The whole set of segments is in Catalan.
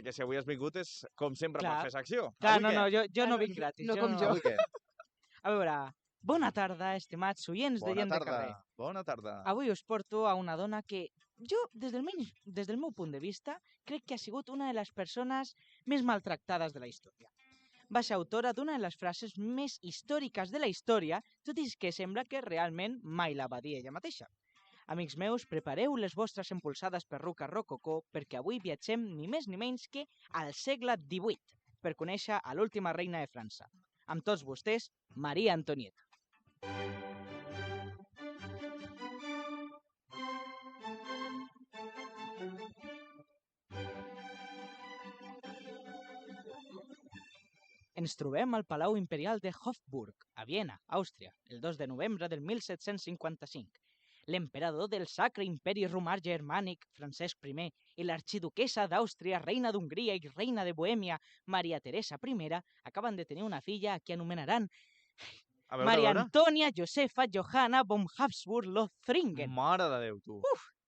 Que si avui has vingut és, com sempre, per Clar. fer secció. Clar, Avui no, què? no, jo no vinc gratis. no com jo. Avui què? A veure, bona tarda, estimats oients de Bona Gent de tarda. Carrer. Bona tarda. Avui us porto a una dona que jo, des del meu punt de vista, crec que ha sigut una de les persones més maltractades de la història. Va ser autora d'una de les frases més històriques de la història, tot i que sembla que realment mai la va dir ella mateixa. Amics meus, prepareu les vostres empolsades perruques rococó perquè avui viatgem ni més ni menys que al segle XVIII per conèixer a l'última reina de França. Amb tots vostès, Maria Antonieta. Ens trobem al Palau Imperial de Hofburg, a Viena, Àustria, el 2 de novembre del 1755. L'emperador del Sacre Imperi Romà Germànic, Francesc I, i l'arxiduquessa d'Àustria, reina d'Hongria i reina de Bohèmia, Maria Teresa I, acaben de tenir una filla a qui anomenaran A veure, Maria a veure. Antònia Josefa Johanna von Habsburg-Lothringen. Mare de Déu, tu.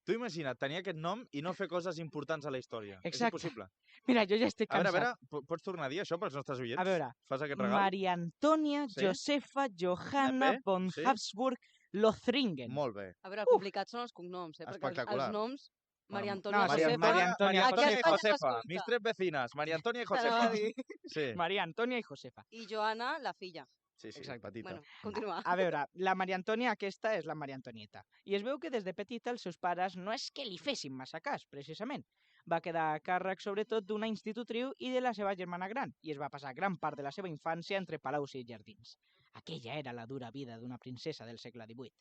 Tu imagina't tenir aquest nom i no fer coses importants a la història. Exacte. És impossible. Mira, jo ja estic A cansat. veure, pots tornar a dir això pels nostres oients? A veure, Fas aquest regal? Maria Antònia Sí. Josefa Johanna Ben bé, von sí. Habsburg-Lothringen. Molt bé. A veure, complicats són els cognoms, perquè Espectacular. els noms... Maria No, Antònia Maria- Josefa... Maria Antònia Maria Josefa. i Josefa. Escolta. Mis tres vecinas. Maria Antònia i T'anava a Josefa. dir. Sí, Maria Antònia i Josefa. I Joana, la filla. sí, Exacte. petita. Bueno, continua. A veure, la Maria Antònia aquesta és la Maria Antonieta. I es veu que des de petita els seus pares no és que li fessin massa cas, precisament. Va quedar a càrrec sobretot d'una institutriu i de la seva germana gran, i es va passar gran part de la seva infància entre palaus i jardins. Aquella era la dura vida d'una princesa del segle XVIII.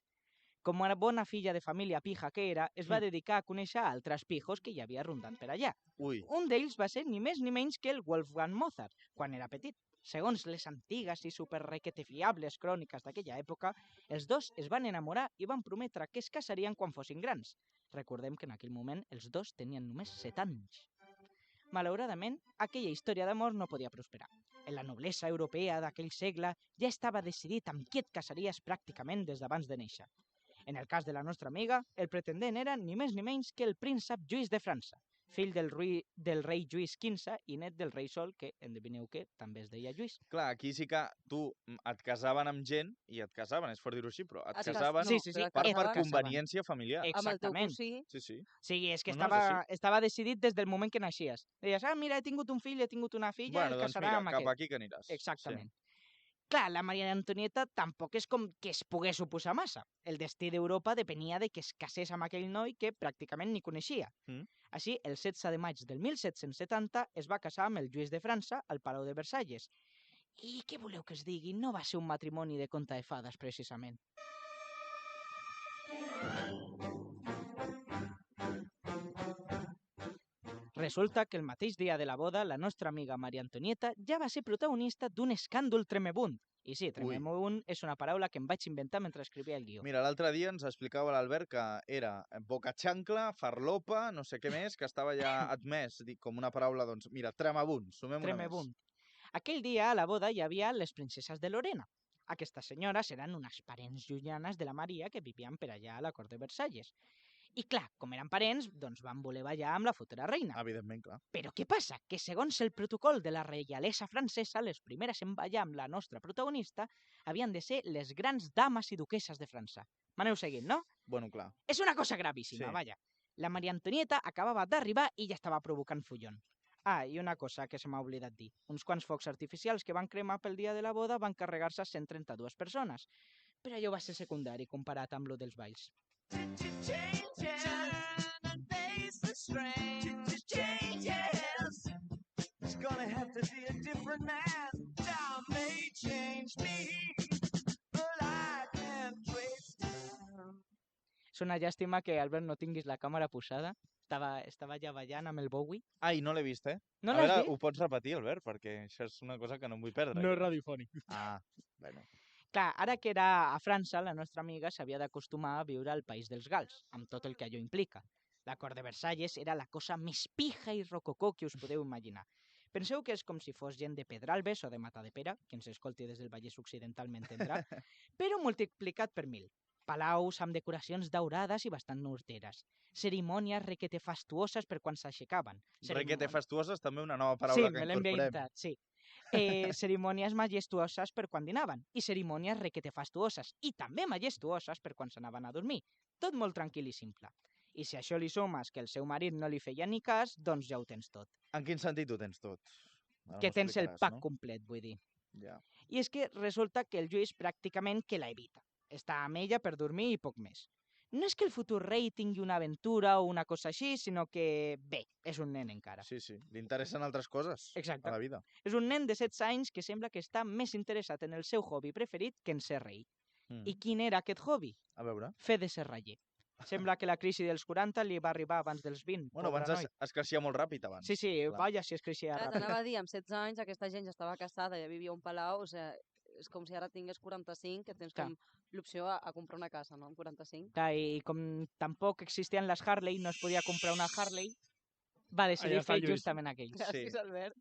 Com una bona filla de família pija que era, es va dedicar a conèixer altres pijos que hi havia rondant per allà. Ui, Un d'ells va ser ni més ni menys que el Wolfgang Mozart, quan era petit. Segons les antigues i superrequetefiables cròniques d'aquella època, els dos es van enamorar i van prometre que es casarien quan fossin grans. Recordem que en aquell moment els dos tenien només 7 anys. Malauradament, aquella història d'amor no podia prosperar. En la noblesa europea d'aquell segle ja estava decidit amb qui et casaries pràcticament des d'abans de néixer. En el cas de la nostra amiga, el pretendent era ni més ni menys que el príncep Lluís de França, fill del rei Lluís XV i net del rei Sol, que, endevineu què, també es deia Lluís. clar, aquí sí que tu et casaven amb gent, i et casaven, és fort dir-ho així, però et Et cas- casaven Sí, sí, sí, però et per casaven conveniència familiar. Amb el teu Exactament. cosí. Sí, sí. Sí, és que No, no, és estava decidit des del moment que naixíes. Deies, mira, he tingut un fill, he tingut una filla, Bueno, el doncs casarà mira, amb cap aquest. aquí que aniràs. Exactament. Clar, la Maria Antonieta tampoc és com que es pogués suposar massa. El destí d'Europa depenia de que es casés amb aquell noi que pràcticament ni coneixia. Mm. Així, el 16 de maig del 1770 es va casar amb el Lluís de França al Palau de Versalles. I què voleu que es digui? No va ser un matrimoni de conte de fades, precisament. Resulta que el mateix dia de la boda, la nostra amiga Maria Antonieta ja va ser protagonista d'un escàndol tremebund. I sí, tremebund és una paraula que em vaig inventar mentre escrivia el guió. Mira, l'altre dia ens explicava l'Albert que era boca xancla, farlopa, no sé què més, que estava ja admès, dic, com una paraula, doncs, mira, tremebund, sumem una més. Tremebund. Aquell dia a la boda hi havia les princeses de Lorena. Aquestes senyores eren unes parents llunyanes de la Maria que vivien per allà a la cort de Versalles. I clar, com eren parents, doncs van voler ballar amb la futura reina. Evidentment, clar. Però què passa? Que segons el protocol de la reialesa francesa, les primeres en ballar amb la nostra protagonista havien de ser les grans dames i duquesses de França. M'aneu seguint, no? Bueno, clar. És una cosa gravíssima, Sí. vaja. La Maria Antonieta acabava d'arribar i ja estava provocant follon. Ah, i una cosa que se m'ha oblidat dir. Uns quants focs artificials que van cremar pel dia de la boda van carregar-se 132 persones. Però allò va ser secundari comparat amb lo dels balls. És una llàstima que, Albert, no tinguis la càmera posada. Estava ja ballant amb el Bowie. Ai, no l'he vist, eh? No A l'has veure, vist? ho pots repetir, Albert, perquè això és una cosa que no em vull perdre. és radiofònic. Ah, bueno. Clar, ara que era a França, la nostra amiga s'havia d'acostumar a viure al país dels gals, amb tot el que allò implica. La cort de Versalles era la cosa més pija i rococó que us podeu imaginar. Penseu que és com si fos gent de Pedralbes o de Matadepera, qui ens escolti des del Vallès Occidental m'entendrà, però multiplicat per 1000. Palaus amb decoracions daurades i bastant horteres. Cerimònies requete fastuoses per quan s'aixecaven. Requete fastuoses, també una nova Sí, paraula que me l'he incorporem. inventat, sí. Cerimònies majestuoses per quan dinaven i cerimònies requete fastuoses i també majestuoses per quan s'anaven a dormir. Tot molt tranquil i simple. I si a això li sumes que el seu marit no li feia ni cas, doncs ja ho tens tot. En quin sentit ho tens tot? Ara Que m'ho tens el explicaràs, pack no? complet, vull dir. Ja. I és que resulta que el Lluís pràcticament que la evita. Està amb ella per dormir i poc més. No és que el futur rei tingui una aventura o una cosa així, sinó que, bé, és un nen encara. Sí, sí. Li interessen altres coses Exacte. a la vida. És un nen de 16 anys que sembla que està més interessat en el seu hobby preferit que en ser rei. I quin era aquest hobby? A veure. Fer de serraller. Sembla que la crisi dels 40 li va arribar abans dels 20. Bueno, pobre abans noi. es creixia molt ràpid, abans. Sí, sí, clar. vaja, si es creixia Clar, ràpid. t'anava a dir, amb 16 anys aquesta gent ja estava casada, ja vivia a un palau, o sigui, és com si ara tingués 45, que tens Clar. com l'opció a comprar una casa, no?, amb 45. Clar, i com tampoc existien les Harley, no es podia comprar una Harley, va decidir Allà està fer Lluís. justament aquell. Gràcies, Albert.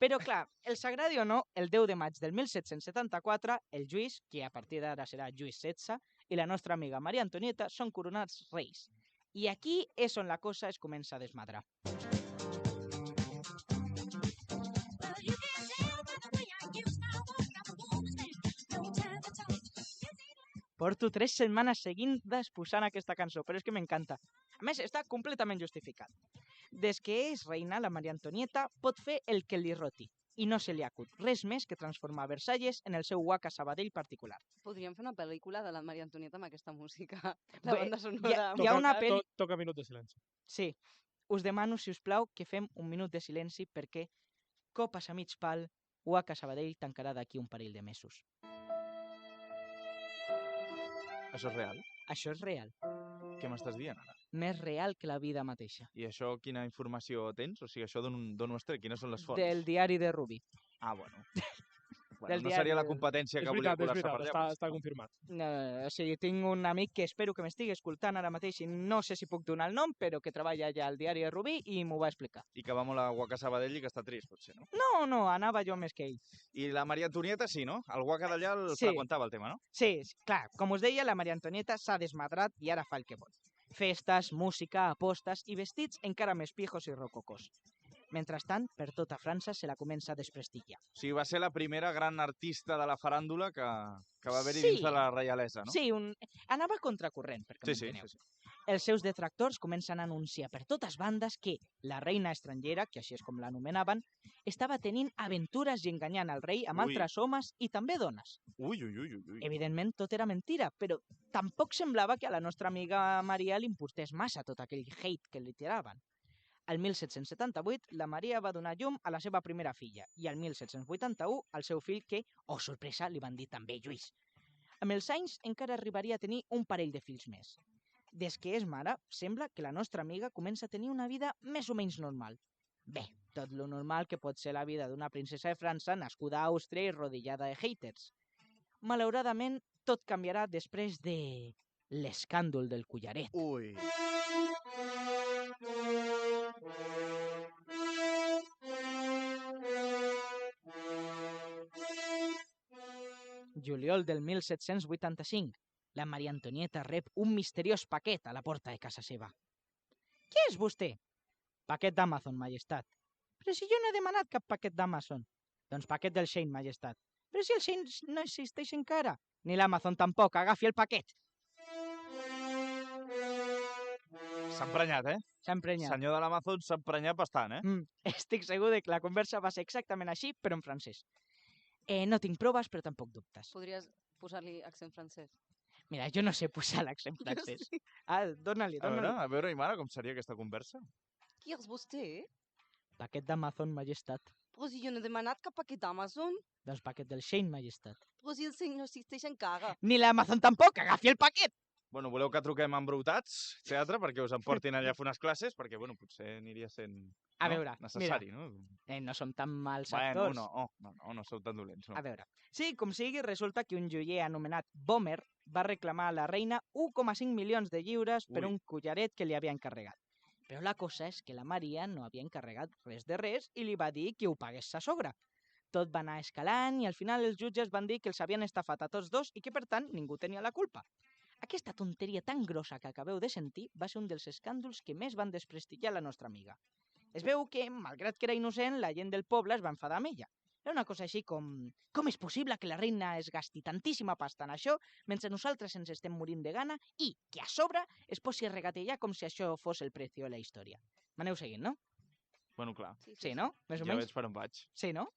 Però clar, el s'agradi o no, el 10 de maig del 1774, el Lluís, que a partir d'ara serà Lluís XVI, i la nostra amiga Maria Antonieta són coronats reis. I aquí és on la cosa es comença a desmadrar. Porto 3 setmanes seguides posant aquesta cançó, però és que m'encanta. A més, està completament justificat. Des que és reina, la Maria Antonieta pot fer el que li roti i no se li acut res més que transformar Versalles en el seu Waka Sabadell particular. Podríem fer una pel·lícula de la Maria Antonieta amb aquesta música. Bé, La banda sonora. hi ha una pel·li... Toca minut de silenci. Sí, us demano, si us plau, que fem un minut de silenci perquè copes a mig pal, Waka Sabadell tancarà d'aquí un parell de mesos. Això és real? Això és real. Què m'estàs dient ara? Més real que la vida mateixa. I això quina informació tens? O sigui, això d'on ho has tret? Quines són les fonts? Del diari de Rubí. Ah, bueno. Del no diari seria la del- competència És que volia veritat, colar-se per està, allà. està confirmat. No, o sigui, tinc un amic que espero que m'estigui escoltant ara mateix i no sé si puc donar el nom, però que treballa ja al diari de Rubí i m'ho va explicar. I que va molt a Guaca Sabadell i que està trist, potser, no? No, anava jo més que ell. I la Maria Antonieta sí, no? El Guaca d'allà el Sí. freqüentava el tema, no? Sí, clar, com us deia, la Maria Antonieta s'ha desmadrat i ara fa el que vol. Festes, música, apostes i vestits encara més pijos i rococós. Mentrestant, per tota França se la comença a desprestigiar. O sigui, va ser la primera gran artista de la faràndula que va haver-hi Sí. dins de la reialesa, no? Sí, anava a contracorrent, perquè sí, m'enteneu. sí. Els seus detractors comencen a anunciar per totes bandes que la reina estrangera, que així és com l'anomenaven, estava tenint aventures i enganyant el rei amb Ui. altres homes i també dones. Ui, ui, ui, ui, ui. Evidentment, tot era mentira, però tampoc semblava que a la nostra amiga Maria li importés massa tot aquell hate que li tiraven. El 1778, la Maria va donar llum a la seva primera filla i el 1781 al seu fill que, oh sorpresa, li van dir també Lluís. Amb els anys encara arribaria a tenir un parell de fills més. Des que és mare, sembla que la nostra amiga comença a tenir una vida més o menys normal. Bé, tot lo normal que pot ser la vida d'una princesa de França nascuda a Àustria i rodillada de haters. Malauradament, tot canviarà després de l'escàndol del collaret. Ui. Juliol del 1785, la Maria Antonieta rep un misteriós paquet a la porta de casa seva. Qui és vostè? Paquet d'Amazon, majestat. Però si jo no he demanat cap paquet d'Amazon. Doncs paquet del Shein, majestat. Però si el Shein no existeix encara. Ni l'Amazon tampoc, agafi el paquet. S'ha emprenyat, eh? S'ha emprenyat. Senyor de l'Amazon s'ha emprenyat bastant, eh? Estic segur de que la conversa va ser exactament així, però en francès. No tinc proves, però tampoc dubtes. Podries posar-li accent francès. Mira, jo no sé posar l'accent francès. sí. Ah, dóna-li, dóna-li. A veure, Imara, com seria aquesta conversa? Qui és vostè? Paquet d'Amazon, majestat. Però si jo no he demanat cap paquet d'Amazon. Doncs paquet del Shein, majestat. Però si el senyor no existeix encara. Ni l'Amazon tampoc, agafi el paquet! Bueno, voleu que truquem a Embrutats Teatre perquè us emportin allà a fer unes classes? Perquè, bueno, potser aniria sent A veure, necessari, no? no som tan mals Bueno, actors. no sou tan dolents, no. A veure, sí, com sigui, resulta que un joier anomenat Bomer va reclamar a la reina 1,5 milions de lliures per Ui. un collaret que li havia encarregat. Però la cosa és que la Maria no havia encarregat res de res i li va dir que ho pagués sa sogra. Tot va anar escalant i al final els jutges van dir que els havien estafat a tots dos i que, per tant, ningú tenia la culpa. Aquesta tonteria tan grossa que acabeu de sentir va ser un dels escàndols que més van desprestigiar la nostra amiga. Es veu que, malgrat que era innocent, la gent del poble es va enfadar amb ella. Era una cosa així com és possible que la reina es gasti tantíssima pasta en això mentre nosaltres ens estem morint de gana i que a sobre es posi a regatejar com si això fos el precio de la història. M'aneu seguint, no? Bueno, clar, Sí, no? Més o ja menys? veig per on vaig. Sí, no?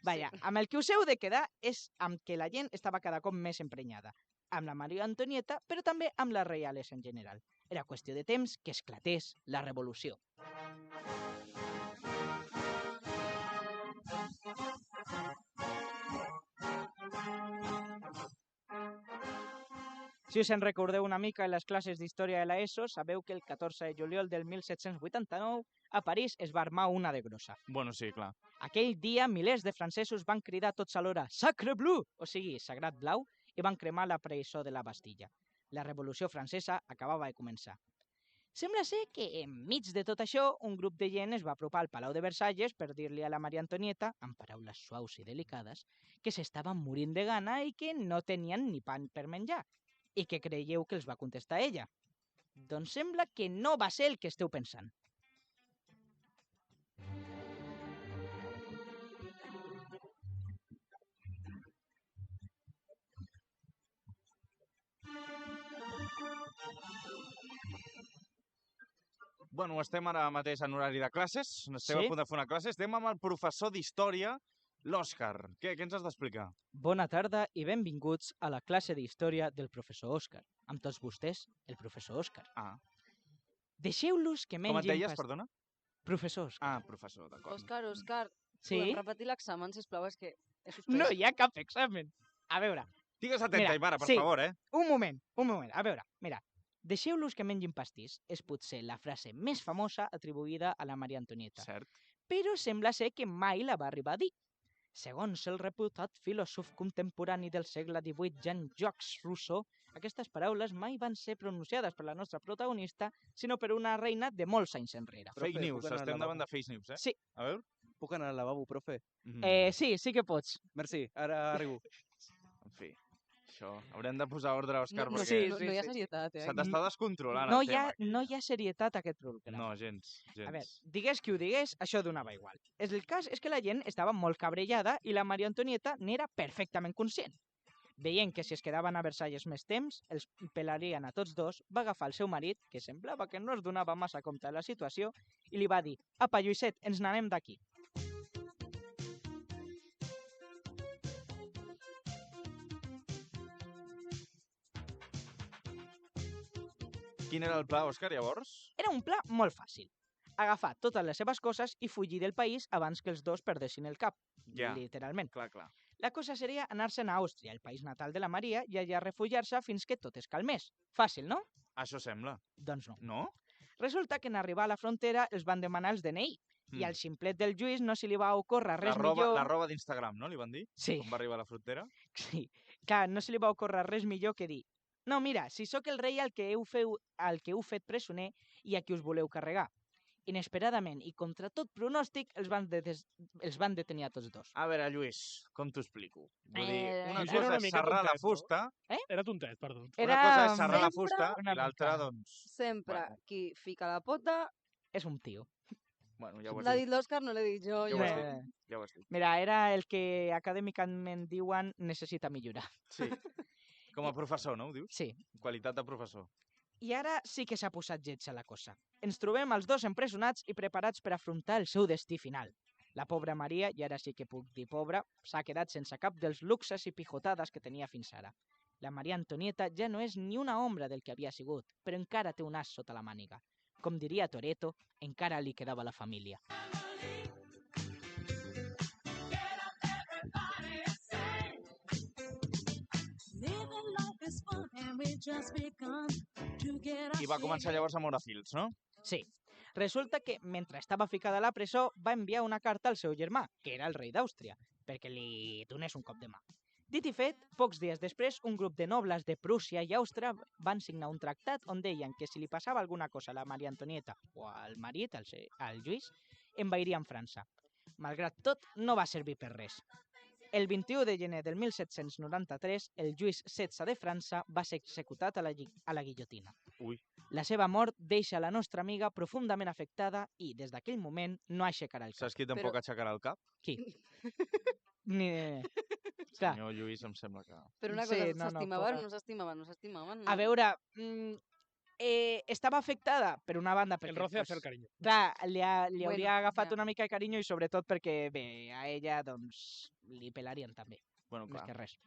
Vaja, amb el que us heu de quedar és amb que la gent estava cada cop més emprenyada. Amb la Maria Antonieta, però també amb les reiales en general. Era qüestió de temps que esclatés la revolució. Si us en recordeu una mica en les classes d'història de l'ESO, sabeu que el 14 de juliol del 1789 a París es va armar una de grossa. Bueno, sí, clar. Aquell dia, milers de francesos van cridar tots alhora «Sacre Bleu!», o sigui, Sagrat Blau, i van cremar la presó de la Bastilla. La Revolució Francesa acabava de començar. Sembla ser que, enmig de tot això, un grup de gent es va apropar al Palau de Versalles per dir-li a la Maria Antonieta, amb paraules suaus i delicades, que s'estaven morint de gana i que no tenien ni pan per menjar. I què creieu que els va contestar ella? Doncs sembla que no va ser el que esteu pensant. Bueno, estem ara mateix en horari de classes, estem Sí? a punt de fer una classe, estem amb el professor d'Història, l'Òscar. Què ens has d'explicar? Bona tarda i benvinguts a la classe d'història del professor Òscar. Amb tots vostès, el professor Òscar. Ah, Deixeu-los que com mengin... et deies, perdona? Professor Òscar. Ah, professor, d'acord. Òscar, Sí? podem repetir l'examen, sisplau? És que he suspès. No hi ha cap examen. A veure, Digues atenta, Mira, Aimara, per sí. favor, un moment. A veure, mira. Deixeu-los que mengin pastís és potser la frase més famosa atribuïda a la Maria Antonieta. Cert. Però sembla ser que mai la va arribar a dir. Segons el reputat filòsof contemporani del segle XVIII, Jean-Jacques Rousseau, aquestes paraules mai van ser pronunciades per la nostra protagonista, sinó per una reina de molts anys enrere. Profe, Fake news, puc anar al estem lavabo? davant de fake news, Sí, A veure. Puc anar al lavabo, profe? sí que pots. Merci, ara arribo. En fi, això... Haurem de posar ordre, Òscar, No, perquè sí, no hi ha serietat, se t'està descontrolant No el tema. no hi ha serietat a aquest programa. No, gens. A veure, digués qui ho digués, això donava igual. El cas és que la gent estava molt cabrellada i la Maria Antonieta n'era perfectament conscient. Veient que si es quedaven a Versalles més temps, els pelarien a tots dos, va agafar el seu marit, que semblava que no es donava massa compte de la situació, i li va dir «Apa, Lluïset, ens n'anem d'aquí». Quin era el pla, Òscar, llavors? Era un pla molt fàcil. Agafar totes les seves coses i fugir del país abans que els dos perdessin el cap. Ja. Literalment. Clar, clar. La cosa seria anar-se'n a Àustria, el país natal de la Maria, i allà refugiar-se fins que tot es calmés. Fàcil, no? Això sembla. Doncs no. No? Resulta que en arribar a la frontera els van demanar els DNI i al ximplet del Lluís no se li va ocórrer res millor... La roba d'Instagram, no? Li van dir? Sí, Com va arribar a la frontera? sí. Clar, no se li va ocórrer res millor que dir «No, mira, si sóc el rei al que heu fet presoner i a qui us voleu carregar». Inesperadament i contra tot pronòstic els van detenir a tots dos. A veure, Lluís, com t'ho explico? Vull dir, una Lluís cosa una és mica serrar la tontet, no? fusta, Era tontet, perdó. una cosa és serrar la sempre fusta una i l'altra, mica. doncs... Sempre Bueno. qui fica la pota, És un tio. Bueno, ja ho has l'ha dit. dit l'Òscar, no l'he dit jo. Ja ho has jo- dit. Ja ho has dit. Mira, era el que acadèmicament diuen necessita millorar. Sí. Com a professor, no ho dius? Sí. Qualitat de professor. I ara sí que s'ha posat lletja la cosa. Ens trobem els dos empresonats i preparats per afrontar el seu destí final. La pobra Maria, i ara sí que puc dir pobra, s'ha quedat sense cap dels luxes i pijotades que tenia fins ara. La Maria Antonieta ja no és ni una ombra del que havia sigut, però encara té un as sota la màniga. Com diria Toretto, encara li quedava la família. I va començar llavors a moure fils, no? Sí. Resulta que, mentre estava ficada a la presó, va enviar una carta al seu germà, que era el rei d'Àustria, perquè li donés un cop de mà. Dit i fet, pocs dies després, un grup de nobles de Prússia i Àustria van signar un tractat on deien que si li passava alguna cosa a la Maria Antonieta o al marit, al Lluís, envairien França. Malgrat tot, no va servir per res. El 21 de gener del 1793, el Lluís XVI de França va ser executat a la guillotina. Ui. La seva mort deixa la nostra amiga profundament afectada i, des d'aquell moment, no aixecarà el cap. Saps qui tampoc aixecarà el cap? Qui? Ni... Clar. Senyor Lluís, em sembla que... Però una Sí, cosa, no, s'estimaven poca. o no s'estimaven? No s'estimaven, A no? veure, estava afectada per una banda perquè... El roce hace el cariño. Clar, li Bueno, hauria agafat ja. una mica de carinyo i sobretot perquè, bé, a ella, doncs, li pelarien també, Bueno, més clar. que res.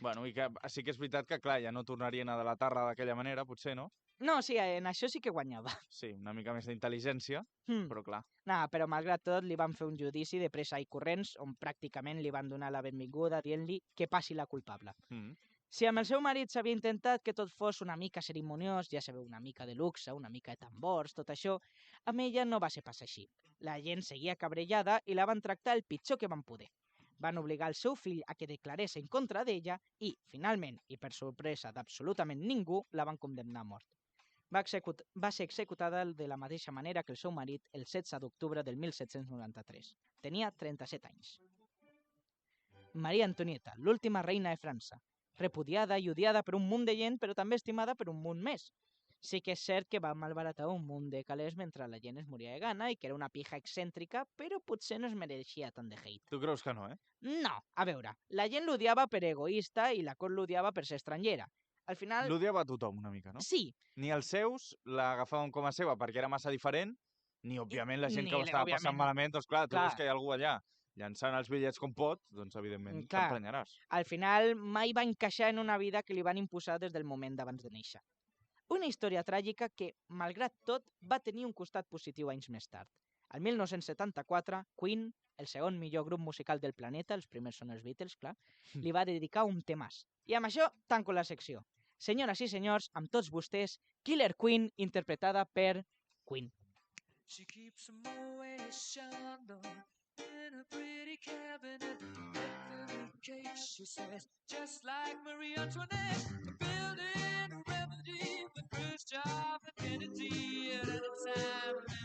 Bueno, i que sí que és veritat que, clar, ja no tornarien a de la tarra d'aquella manera, potser, no? No, sí, en això sí que guanyava. Sí, una mica més d'intel·ligència, però clar. Nah, però malgrat tot li van fer un judici de pressa i corrents on pràcticament li van donar la benvinguda dient-li que passi la culpable. Si amb el seu marit s'havia intentat que tot fos una mica cerimoniós, ja sabeu, una mica de luxe, una mica de tambors, tot això, amb ella no va ser pas així. La gent seguia cabrellada i la van tractar el pitjor que van poder. Van obligar el seu fill a que declarés en contra d'ella i, finalment, i per sorpresa d'absolutament ningú, la van condemnar a mort. Va ser executada de la mateixa manera que el seu marit el 16 d'octubre del 1793. Tenia 37 anys. Maria Antonieta, l'última reina de França. Repudiada i odiada per un munt de gent, però també estimada per un munt més. Sí que és cert que va malbaratar un munt de calés mentre la gent es moria de gana i que era una pija excèntrica, però potser no es mereixia tant de hate. Tu creus que no, eh? No, a veure, la gent l'odiava per egoista i la cort l'odiava per ser estrangera. Al final... L'odiava a tothom una mica, no? Sí. Ni els seus l'agafaven com a seva perquè era massa diferent, ni, òbviament, la gent que ho Ni, estava passant òbviament. malament, doncs clar, tu Clar. veus que hi ha algú allà llançant els bitllets com pot, doncs evidentment Clar. t'emprenyaràs. Al final mai va encaixar en una vida que li van imposar des del moment d'abans de néixer. Una història tràgica que, malgrat tot, va tenir un costat positiu anys més tard. El 1974, Queen, el segon millor grup musical del planeta, els primers són els Beatles, clar, li va dedicar un temàs. I amb això tanco la secció. Senyores i senyors, amb tots vostès, Killer Queen, interpretada per Queen. She keeps a Moet Chandon in a pretty cabinet. Every cake, she says, just like Marie Antoinette. Building a remedy for Khrushchev and Kennedy at any time.